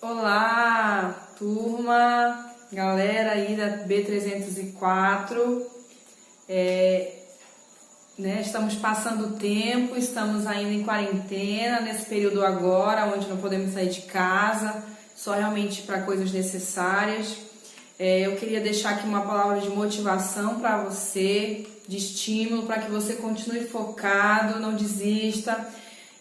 Olá, turma, galera aí da B304, estamos passando o tempo, estamos ainda em quarentena, nesse período agora, onde não podemos sair de casa, só realmente para coisas necessárias. Eu queria deixar aqui uma palavra de motivação para você, de estímulo, para que você continue focado, não desista.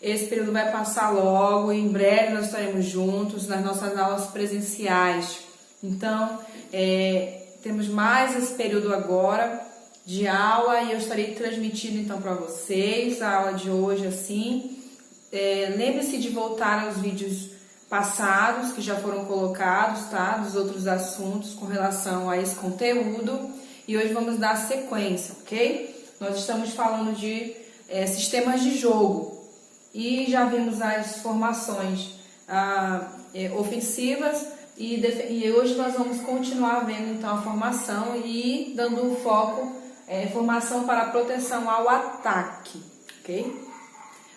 Esse período vai passar logo, em breve nós estaremos juntos nas nossas aulas presenciais. Então, temos mais esse período agora de aula e eu estarei transmitindo então para vocês a aula de hoje assim. Lembre-se de voltar aos vídeos passados que já foram colocados, tá? Dos outros assuntos com relação a esse conteúdo. E hoje vamos dar sequência, ok? Nós estamos falando de sistemas de jogo. E já vimos as formações ofensivas e hoje nós vamos continuar vendo então a formação e dando foco, formação para proteção ao ataque, ok?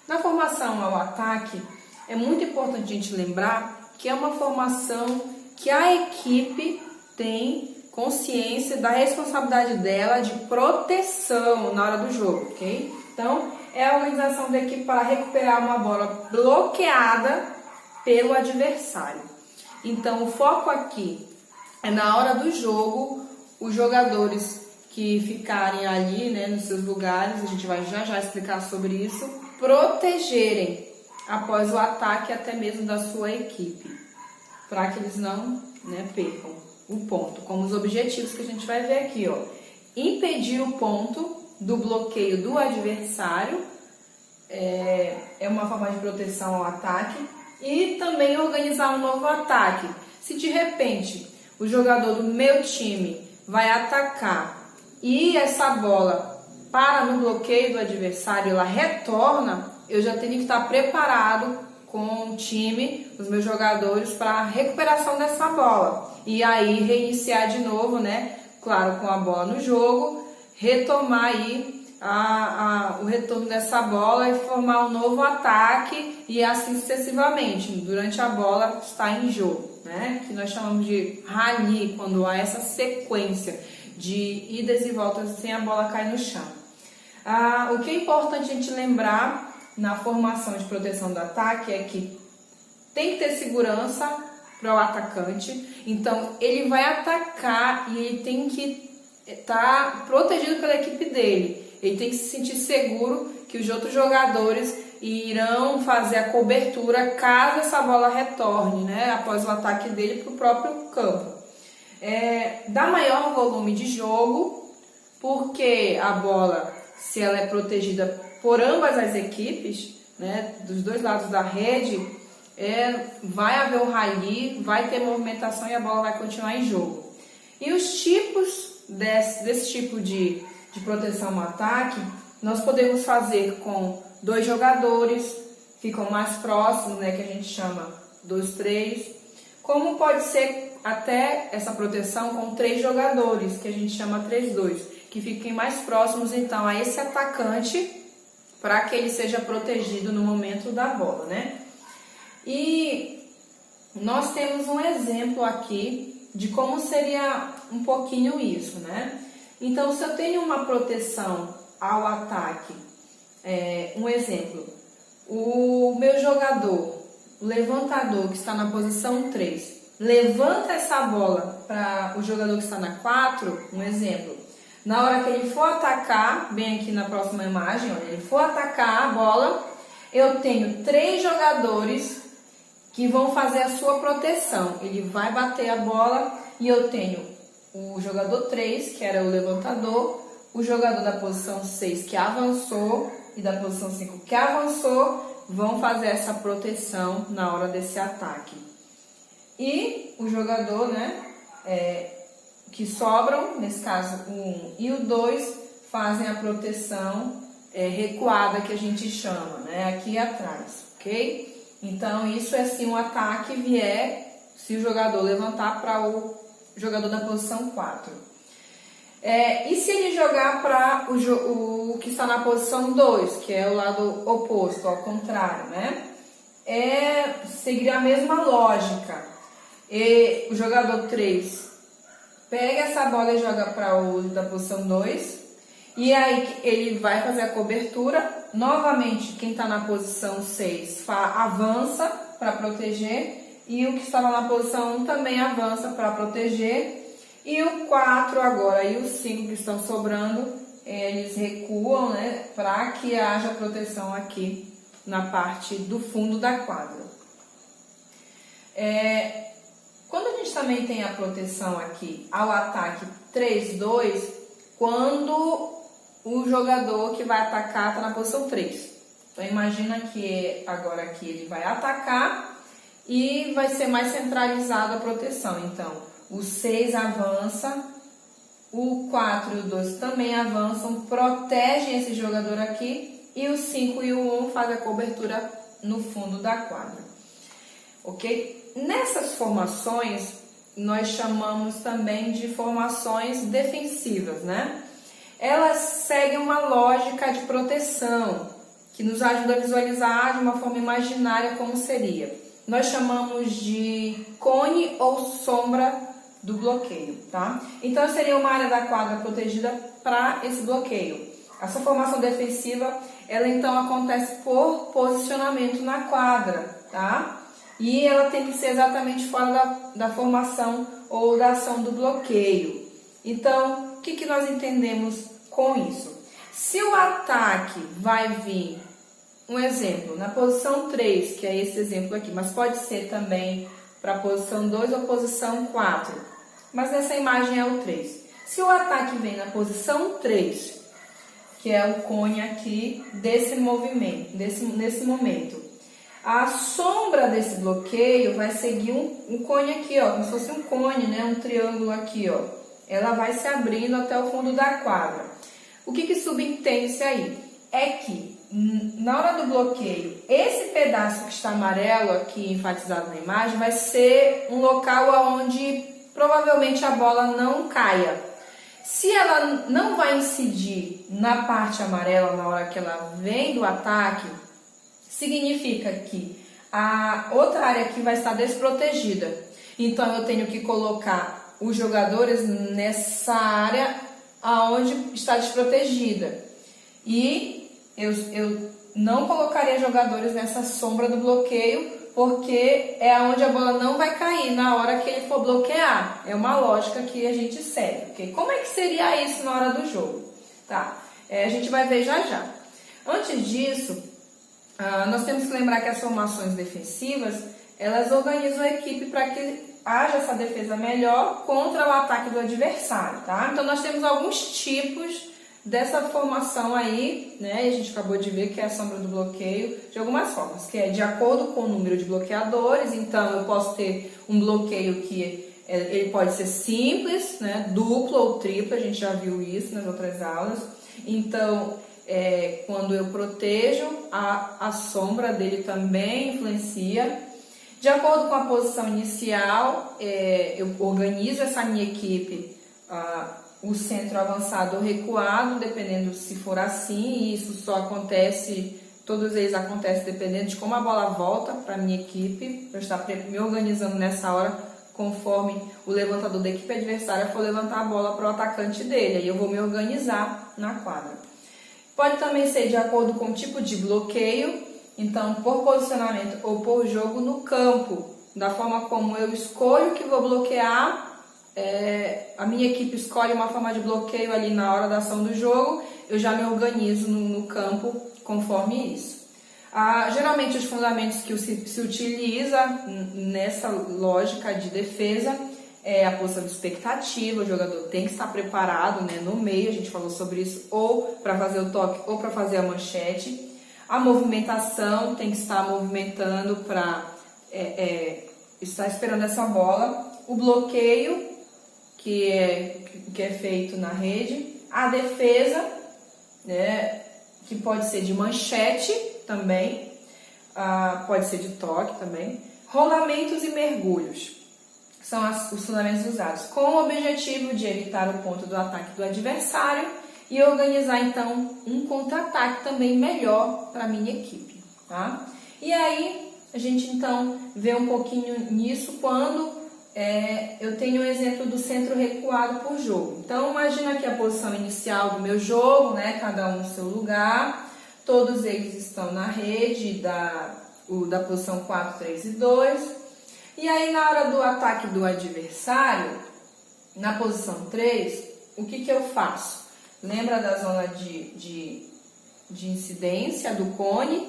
Na formação ao ataque é muito importante a gente lembrar que é uma formação que a equipe tem consciência da responsabilidade dela de proteção na hora do jogo, ok? Então, é a organização da equipe para recuperar uma bola bloqueada pelo adversário. Então, o foco aqui é na hora do jogo, os jogadores que ficarem ali, nos seus lugares, a gente vai já explicar sobre isso, protegerem após o ataque até mesmo da sua equipe, para que eles não percam o ponto, como os objetivos que a gente vai ver aqui, ó. Impedir o ponto do bloqueio do adversário é uma forma de proteção ao ataque e também organizar um novo ataque. Se de repente o jogador do meu time vai atacar e essa bola para no bloqueio do adversário, ela retorna, eu já tenho que estar preparado com o time, os meus jogadores, para a recuperação dessa bola. E aí reiniciar de novo, claro, com a bola no jogo, retomar aí o retorno dessa bola e formar um novo ataque e assim sucessivamente, durante a bola está em jogo, que nós chamamos de rally, quando há essa sequência de idas e voltas sem a bola cair no chão. O que é importante a gente lembrar na formação de proteção do ataque é que tem que ter segurança para o atacante, então ele vai atacar e ele tem que estar protegido pela equipe dele. Ele tem que se sentir seguro que os outros jogadores irão fazer a cobertura caso essa bola retorne, após o ataque dele para o próprio campo. Dá maior volume de jogo, porque a bola, se ela é protegida por ambas as equipes, dos dois lados da rede, vai haver o rally, vai ter movimentação e a bola vai continuar em jogo. E os tipos desse tipo de proteção no ataque, nós podemos fazer com 2 jogadores, ficam mais próximos, que a gente chama 2-3, como pode ser até essa proteção com 3 jogadores, que a gente chama 3-2, que fiquem mais próximos então a esse atacante, para que ele seja protegido no momento da bola, E nós temos um exemplo aqui de como seria um pouquinho isso, Então, se eu tenho uma proteção ao ataque, um exemplo, o meu jogador, o levantador que está na posição 3, levanta essa bola para o jogador que está na 4, um exemplo, na hora que ele for atacar, bem aqui na próxima imagem, olha, ele for atacar a bola, eu tenho 3 jogadores que vão fazer a sua proteção. Ele vai bater a bola e eu tenho o jogador 3, que era o levantador, o jogador da posição 6 que avançou e da posição 5 que avançou, vão fazer essa proteção na hora desse ataque. E o jogador, que sobram, nesse caso o 1 e o 2, fazem a proteção recuada que a gente chama, aqui atrás, ok? Então isso é se um ataque vier, se o jogador levantar para o jogador da posição 4. E se ele jogar para o que está na posição 2, que é o lado oposto, ao contrário, seguiria a mesma lógica. E o jogador 3 pega essa bola e joga para o da posição 2. E aí ele vai fazer a cobertura. Novamente, quem está na posição 6 avança para proteger. E o que estava na posição 1 também avança para proteger. E o 4 agora e o 5 que estão sobrando, eles recuam, né, para que haja proteção aqui na parte do fundo da quadra. Quando a gente também tem a proteção aqui ao ataque 3-2, quando o jogador que vai atacar está na posição 3. Então imagina que agora aqui ele vai atacar e vai ser mais centralizado a proteção. Então o 6 avança, o 4 e o 2 também avançam, protegem esse jogador aqui, e o 5 e o 1 fazem a cobertura no fundo da quadra. Ok? Nessas formações, nós chamamos também de formações defensivas, né? Elas seguem uma lógica de proteção, que nos ajuda a visualizar de uma forma imaginária como seria. Nós chamamos de cone ou sombra do bloqueio, tá? Então seria uma área da quadra protegida para esse bloqueio. Essa formação defensiva, ela então acontece por posicionamento na quadra, tá? E ela tem que ser exatamente fora da formação ou da ação do bloqueio. Então, o que nós entendemos com isso? Se o ataque vai vir, um exemplo, na posição 3, que é esse exemplo aqui, mas pode ser também para a posição 2 ou posição 4. Mas nessa imagem é o 3. Se o ataque vem na posição 3, que é o cone aqui desse movimento, nesse momento, a sombra desse bloqueio vai seguir um cone aqui, ó, como se fosse um cone, né, um triângulo aqui, ó. Ela vai se abrindo até o fundo da quadra. O que subentende-se aí? É que na hora do bloqueio, esse pedaço que está amarelo aqui enfatizado na imagem vai ser um local onde provavelmente a bola não caia. Se ela não vai incidir na parte amarela na hora que ela vem do ataque, significa que a outra área aqui vai estar desprotegida. Então eu tenho que colocar os jogadores nessa área aonde está desprotegida. E eu não colocaria jogadores nessa sombra do bloqueio, porque é onde a bola não vai cair na hora que ele for bloquear. É uma lógica que a gente segue. Okay? Como é que seria isso na hora do jogo? Tá? A gente vai ver já já. Antes disso, nós temos que lembrar que as formações defensivas, elas organizam a equipe para que haja essa defesa melhor contra o ataque do adversário. Tá? Então nós temos alguns tipos dessa formação aí, né? E a gente acabou de ver que é a sombra do bloqueio de algumas formas, que é de acordo com o número de bloqueadores. Então eu posso ter um bloqueio que ele pode ser simples, né? Duplo ou triplo, a gente já viu isso nas outras aulas. Então quando eu protejo, a sombra dele também influencia. De acordo com a posição inicial, eu organizo essa minha equipe, o centro avançado ou recuado, dependendo se for assim, e isso só acontece, todos eles acontecem dependendo de como a bola volta para a minha equipe. Eu estou me organizando nessa hora conforme o levantador da equipe adversária for levantar a bola para o atacante dele, aí eu vou me organizar na quadra. Pode também ser de acordo com o tipo de bloqueio, então por posicionamento ou por jogo no campo, da forma como eu escolho que vou bloquear. A minha equipe escolhe uma forma de bloqueio ali na hora da ação do jogo, eu já me organizo no campo conforme isso. Geralmente os fundamentos que se utiliza nessa lógica de defesa é a posição de expectativa. O jogador tem que estar preparado, né, no meio, a gente falou sobre isso, ou para fazer o toque ou para fazer a manchete. A movimentação, tem que estar movimentando para estar esperando essa bola. O bloqueio, que é feito na rede. A defesa, né, que pode ser de manchete também, pode ser de toque também. Rolamentos e mergulhos são os fundamentos usados, com o objetivo de evitar o ponto do ataque do adversário e organizar então um contra-ataque também melhor para a minha equipe. Tá? E aí a gente então vê um pouquinho nisso quando eu tenho um exemplo do centro recuado por jogo. Então, imagina aqui a posição inicial do meu jogo, né? Cada um no seu lugar. Todos eles estão na rede da posição 4, 3 e 2. E aí, na hora do ataque do adversário, na posição 3, o que eu faço? Lembra da zona de incidência do cone?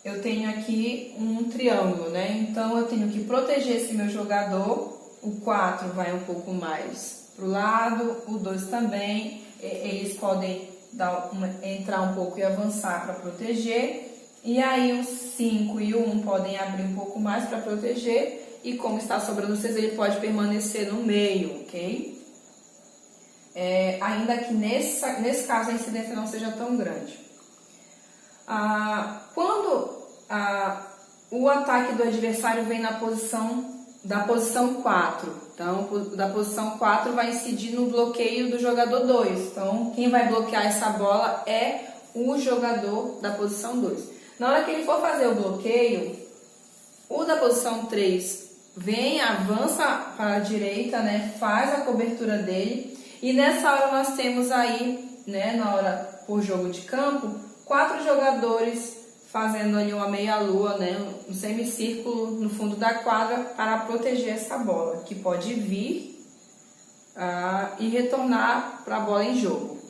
Eu tenho aqui um triângulo, né? Então, eu tenho que proteger esse meu jogador. O 4 vai um pouco mais para o lado, o 2 também. Eles podem entrar um pouco e avançar para proteger. E aí, o 5 e o 1 podem abrir um pouco mais para proteger. E como está sobrando 6, ele pode permanecer no meio, ok? Ainda que nesse caso a incidência não seja tão grande. Quando o ataque do adversário vem da posição 4, então da posição 4 vai incidir no bloqueio do jogador 2. Então, quem vai bloquear essa bola é o jogador da posição 2. Na hora que ele for fazer o bloqueio, o da posição 3 vem, avança para a direita, né, faz a cobertura dele. E nessa hora nós temos aí, né, na hora por jogo de campo, 4 jogadores fazendo ali uma meia-lua, né, um semicírculo no fundo da quadra para proteger essa bola, que pode vir e retornar para a bola em jogo.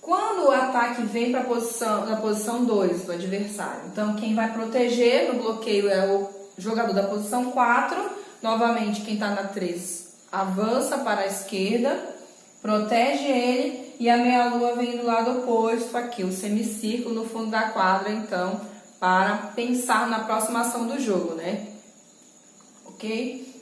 Quando o ataque vem para a posição 2 do adversário, então quem vai proteger no bloqueio é o jogador da posição 4, novamente quem está na 3 avança para a esquerda, protege ele e a meia-lua vem do lado oposto aqui, o semicírculo no fundo da quadra, então, para pensar na próxima ação do jogo, né? Ok?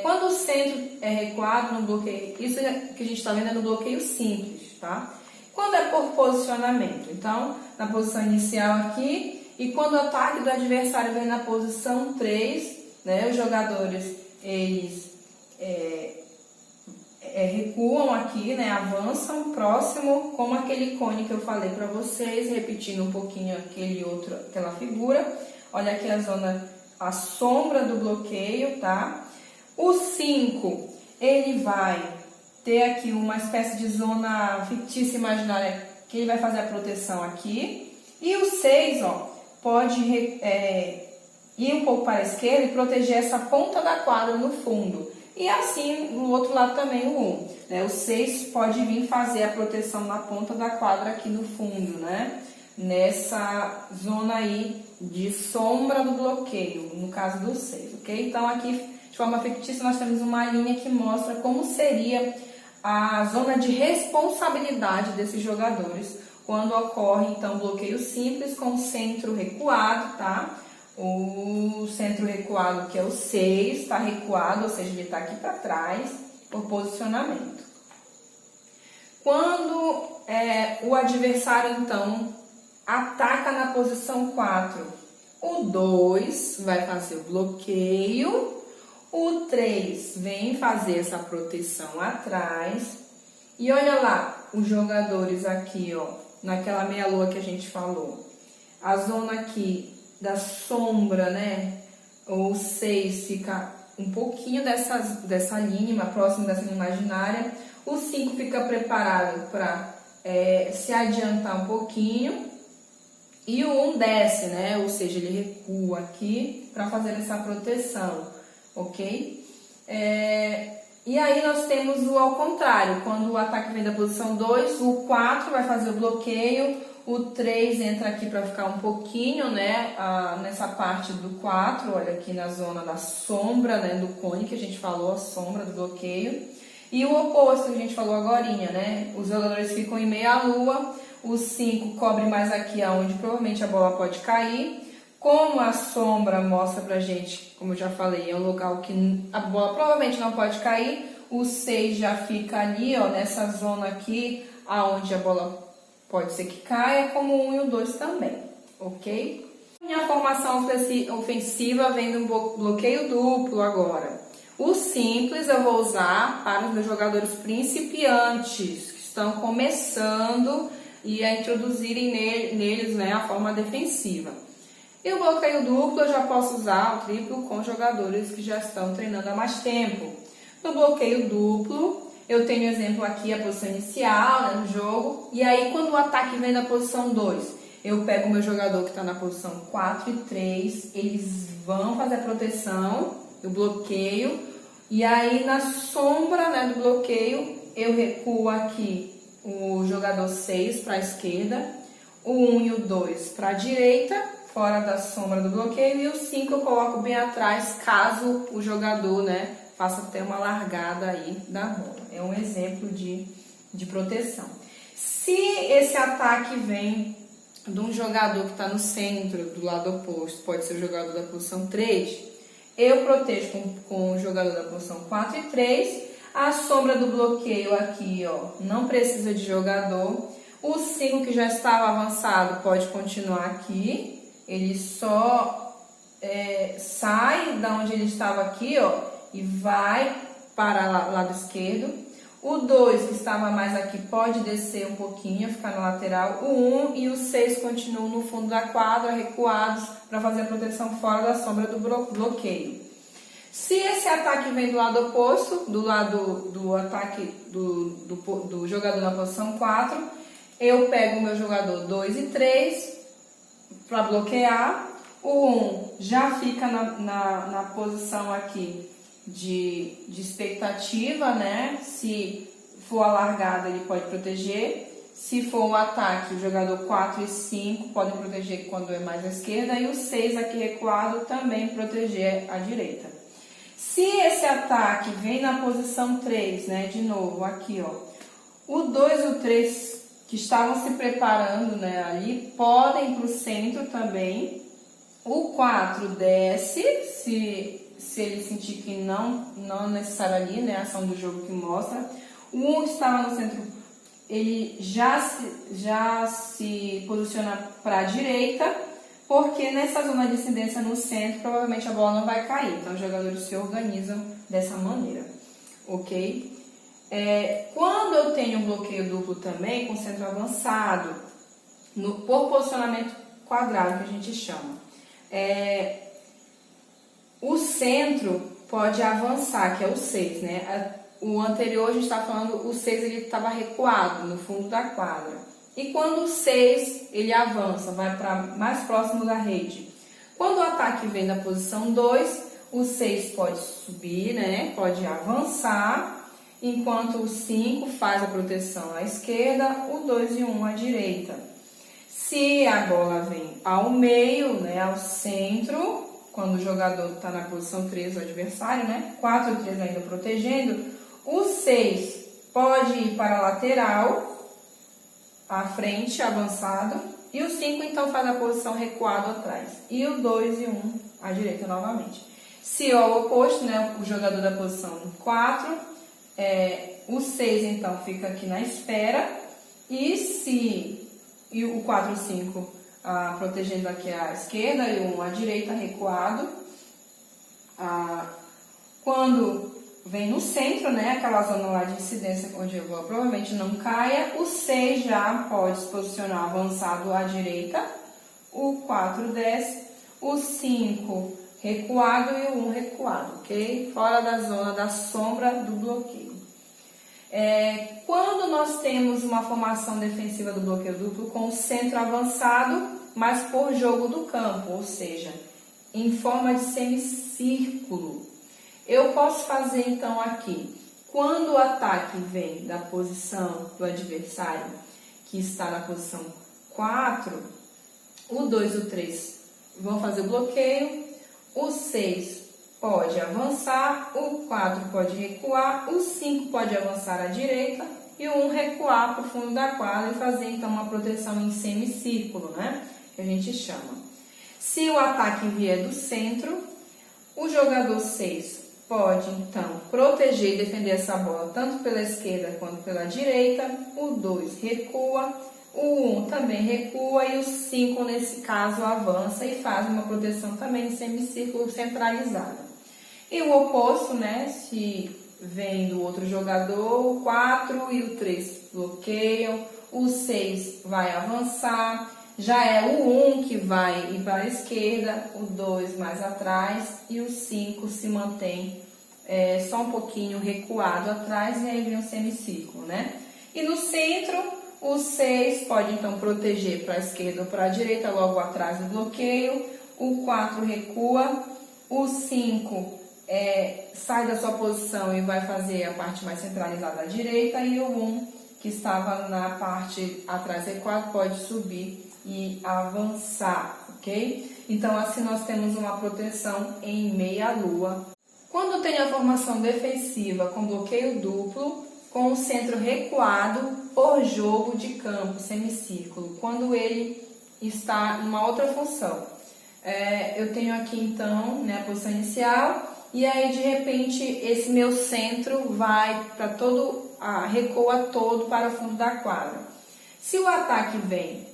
Quando o centro é recuado no bloqueio, isso que a gente está vendo é no bloqueio simples, tá? Quando é por posicionamento, então, na posição inicial aqui, e quando o ataque do adversário vem na posição 3, né, os jogadores, eles recuam aqui, né, avançam próximo, como aquele cone que eu falei para vocês, repetindo um pouquinho aquela figura. Olha aqui a sombra do bloqueio, tá? O 5, ele vai ter aqui uma espécie de zona fictícia imaginária, que ele vai fazer a proteção aqui. E o 6, ó, pode ir um pouco para a esquerda e proteger essa ponta da quadra no fundo. E assim, do outro lado também o 1. Né? O 6 pode vir fazer a proteção na ponta da quadra aqui no fundo, né? Nessa zona aí de sombra do bloqueio, no caso do 6, ok? Então, aqui, de forma fictícia, nós temos uma linha que mostra como seria a zona de responsabilidade desses jogadores quando ocorre, então, bloqueio simples com centro recuado, tá? O centro recuado, que é o 6, está recuado, ou seja, ele está aqui para trás, por posicionamento. Quando o adversário, então, ataca na posição 4, o 2 vai fazer o bloqueio, o 3 vem fazer essa proteção atrás, e olha lá, os jogadores aqui, ó, naquela meia-lua que a gente falou, a zona aqui da sombra, né? O 6 fica um pouquinho dessa linha, próximo dessa linha imaginária. O 5 fica preparado para se adiantar um pouquinho. E o 1 desce, né? Ou seja, ele recua aqui para fazer essa proteção, ok? E aí nós temos o ao contrário. Quando o ataque vem da posição 2, o 4 vai fazer o bloqueio. O 3 entra aqui para ficar um pouquinho, né, nessa parte do 4, olha aqui na zona da sombra, né, do cone que a gente falou, a sombra do bloqueio. E o oposto que a gente falou agorinha, né, os jogadores ficam em meia-lua, o 5 cobre mais aqui aonde provavelmente a bola pode cair. Como a sombra mostra pra gente, como eu já falei, é um local que a bola provavelmente não pode cair, o 6 já fica ali, ó, nessa zona aqui, aonde a bola pode ser que caia, como o 1 e o 2 também, ok? Minha formação ofensiva vem do bloqueio duplo agora. O simples eu vou usar para os meus jogadores principiantes, que estão começando e a introduzirem neles, né, a forma defensiva. E o bloqueio duplo eu já posso usar o triplo com jogadores que já estão treinando há mais tempo. No bloqueio duplo, eu tenho exemplo aqui a posição inicial, né, no jogo. E aí quando o ataque vem da posição 2, eu pego o meu jogador que está na posição 4 e 3, eles vão fazer a proteção, eu bloqueio. E aí na sombra, né, do bloqueio, eu recuo aqui o jogador 6 para a esquerda, o 1 e o 2 para a direita, fora da sombra do bloqueio, e o 5 eu coloco bem atrás, caso o jogador, né, faça até uma largada aí da bola. É um exemplo de proteção. Se esse ataque vem de um jogador que está no centro, do lado oposto, pode ser o jogador da posição 3, eu protejo com o jogador da posição 4 e 3, a sombra do bloqueio aqui, ó, não precisa de jogador, o 5 que já estava avançado pode continuar aqui, ele só sai da onde ele estava aqui, ó, e vai para o lado esquerdo. O 2 que estava mais aqui pode descer um pouquinho, ficar na lateral. O 1 e o 6 continuam no fundo da quadra, recuados, para fazer a proteção fora da sombra do bloqueio. Se esse ataque vem do lado oposto, do lado do ataque do jogador na posição 4, eu pego o meu jogador 2 e 3 para bloquear. O 1 já fica na posição aqui de expectativa, né? Se for a largada, ele pode proteger. Se for o ataque, o jogador 4 e 5 podem proteger quando é mais à esquerda. E o 6 aqui recuado também proteger à direita. Se esse ataque vem na posição 3, né? De novo, aqui, ó. O 2 e o 3 que estavam se preparando, né, ali, podem ir para o centro também. O 4 desce, se ele sentir que não é necessário ali, né, a ação do jogo que mostra. O 1 que estava no centro, ele já se posiciona para a direita, porque nessa zona de incidência no centro, provavelmente a bola não vai cair. Então, os jogadores se organizam dessa maneira, ok? Quando eu tenho um bloqueio duplo também, com centro avançado, por posicionamento quadrado, que a gente chama, o centro pode avançar, que é o 6, né? O anterior, a gente está falando, o 6 ele estava recuado no fundo da quadra. E quando o 6 ele avança, vai para mais próximo da rede. Quando o ataque vem da posição 2, o 6 pode subir, né? Pode avançar, enquanto o 5 faz a proteção à esquerda, o 2 e o 1 à direita. Se a bola vem ao meio, né, ao centro, quando o jogador está na posição 3, o adversário, né, 4 e 3 ainda protegendo, o 6 pode ir para a lateral, à frente, avançado, e o 5 então faz a posição recuado atrás, e o 2 e 1 à direita novamente. Se é o oposto, né, o jogador da posição 4, o 6 então fica aqui na espera, e o 4 e o 5 protegendo aqui à esquerda e o 1 à direita recuado. Quando vem no centro, né, aquela zona lá de incidência onde a bola provavelmente não caia, o 6 já pode se posicionar avançado à direita, o 4 desce, o 5 recuado e o 1 recuado, ok? Fora da zona da sombra do bloqueio. Quando nós temos uma formação defensiva do bloqueio duplo com o centro avançado, mas por jogo do campo, ou seja, em forma de semicírculo, eu posso fazer então aqui, quando o ataque vem da posição do adversário, que está na posição 4, o 2 e o 3 vão fazer o bloqueio, o 6 pode avançar, o 4 pode recuar, o 5 pode avançar à direita e o 1 recuar para o fundo da quadra e fazer então uma proteção em semicírculo, né? Que a gente chama. Se o ataque vier do centro, o jogador 6 pode então proteger e defender essa bola tanto pela esquerda quanto pela direita, o 2 recua, o 1 também recua e o 5 nesse caso avança e faz uma proteção também em semicírculo centralizada. E o oposto, né, se vem do outro jogador, o 4 e o 3 bloqueiam, o 6 vai avançar, já é o 1 que vai ir para a esquerda, o 2 mais atrás e o 5 se mantém só um pouquinho recuado atrás e aí vem um semicírculo, né? E no centro, o 6 pode então proteger para a esquerda ou para a direita, logo atrás do bloqueio, o 4 recua, o 5 sai da sua posição e vai fazer a parte mais centralizada à direita e o 1, que estava na parte atrás recuado, pode subir e avançar, ok? Então, assim nós temos uma proteção em meia-lua. Quando tem a formação defensiva com bloqueio duplo, com o centro recuado por jogo de campo, semicírculo, quando ele está em uma outra função. Eu tenho aqui então, né, a posição inicial, e aí de repente esse meu centro vai para todo, recua todo para o fundo da quadra. Se o ataque vem,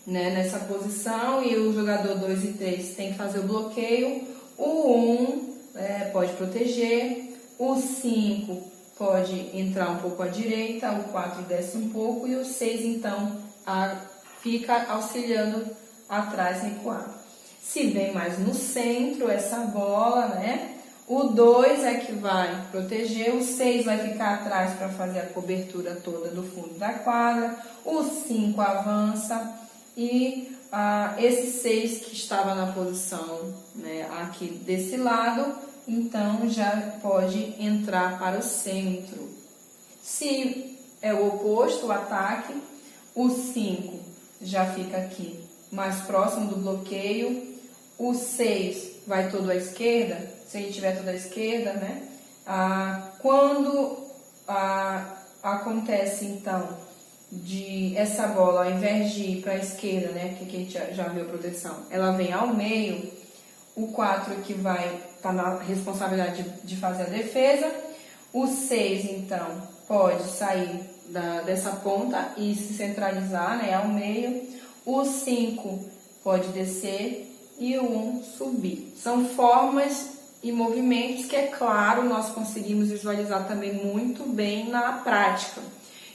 né, nessa posição e o jogador 2 e 3 tem que fazer o bloqueio, o 1 pode proteger, o 5 pode entrar um pouco à direita, o 4 desce um pouco e o 6 então fica auxiliando atrás recuado. Se vem mais no centro essa bola, né? O 2 é que vai proteger, o 6 vai ficar atrás para fazer a cobertura toda do fundo da quadra, o 5 avança e esse 6 que estava na posição, né, aqui desse lado, então já pode entrar para o centro. Se é o oposto, o ataque, o 5 já fica aqui mais próximo do bloqueio, o 6 vai todo à esquerda, se ele tiver toda à esquerda, né? Quando acontece então de essa bola, ao invés de ir para a esquerda, né? Que a gente já viu a proteção, ela vem ao meio, o 4 que vai estar na responsabilidade de fazer a defesa, o 6 então pode sair dessa ponta e se centralizar, né, ao meio, o 5 pode descer e o 1 subir. São formas e movimentos que, é claro, nós conseguimos visualizar também muito bem na prática.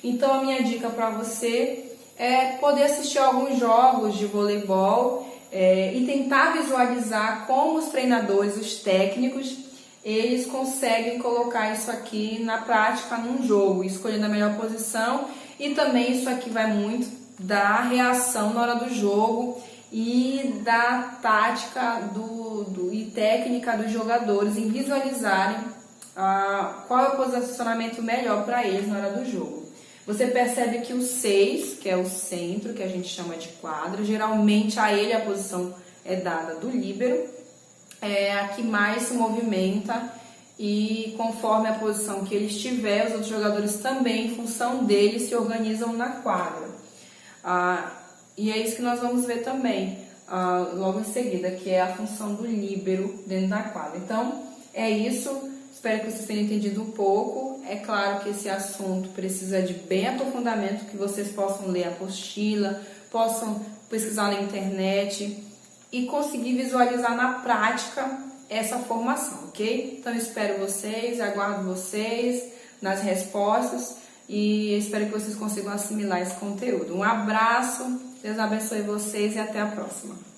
Então, a minha dica para você é poder assistir alguns jogos de voleibol e tentar visualizar como os treinadores, os técnicos, eles conseguem colocar isso aqui na prática num jogo, escolhendo a melhor posição, e também isso aqui vai muito da reação na hora do jogo e da tática e técnica dos jogadores em visualizarem qual é o posicionamento melhor para eles na hora do jogo. Você percebe que o 6, que é o centro, que a gente chama de quadra, geralmente a ele a posição é dada do líbero, é a que mais se movimenta e conforme a posição que ele estiver, os outros jogadores também, em função dele, se organizam na quadra. E é isso que nós vamos ver também logo em seguida, que é a função do líbero dentro da quadra. Então, é isso. Espero que vocês tenham entendido um pouco. É claro que esse assunto precisa de bem aprofundamento, que vocês possam ler a apostila, possam pesquisar na internet e conseguir visualizar na prática essa formação, ok? Então, espero vocês, aguardo vocês nas respostas e espero que vocês consigam assimilar esse conteúdo. Um abraço, Deus abençoe vocês e até a próxima.